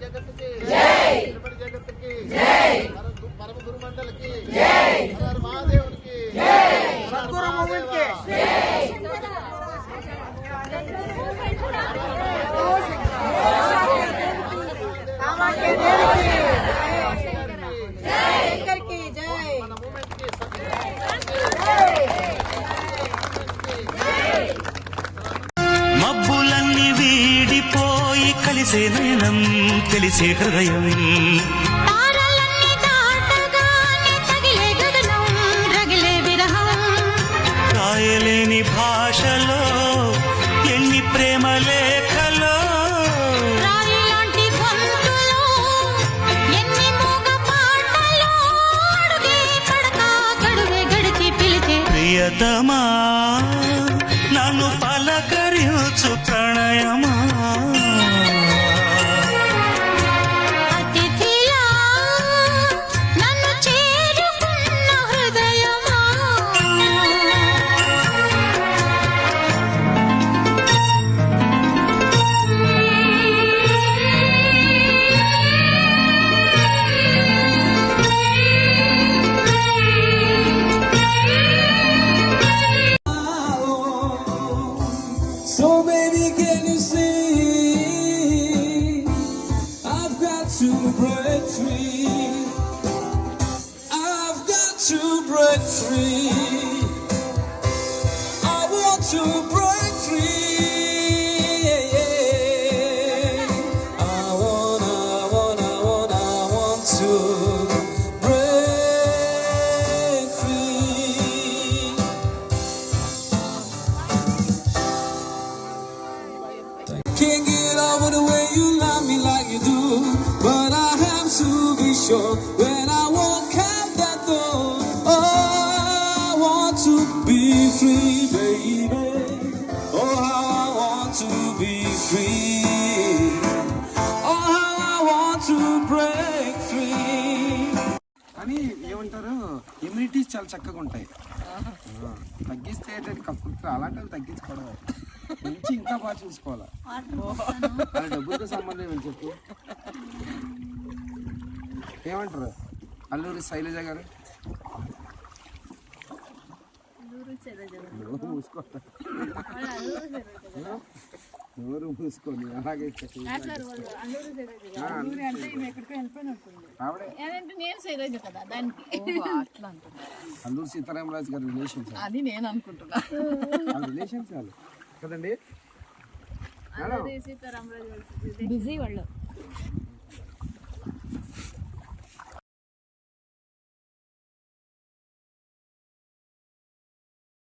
జగత్తుకి తిరుపతి జగత్తుకి పరమ గురుమండలికి మహాదేవునికి సద్గురుమూర్తికి మబ్బులన్నీ వీడిపోయి కలిసే నయనం తెలిసే హృదయం రాయలేని భాషలో ఎన్ని ప్రేమ లేఖలో ప్రియతమా నన్ను పలకరించు ప్రణయమా So baby, can you see? I've got to break free. I've got to break free. I want to break free. I want to break free. Can't get over the way you love me like you do, but I have to be sure when I walk out that door. Oh, I want to be free, baby. Oh, how I want to be free. Oh, how I want to break free. అని ఏమంటారు immunities చాలా చక్కగా ఉంటాయి. తగ్గిస్తే కప్పులు అలాంటివి తగ్గించుకోవడం మంచి ఇంకా బాగా చూసుకోవాలి. అది డబ్బులతో సంబంధం ఏమని చెప్పు. ఏమంటారు అల్లూరి శైలజ గారు? నోరు మూసుకొని అలాగే అల్లూరి సీతారామరాజు గారి రిలేషన్స్ అది నేను అనుకుంటున్నా. రిలేషన్స్ కదండి. బిజీ వాళ్ళు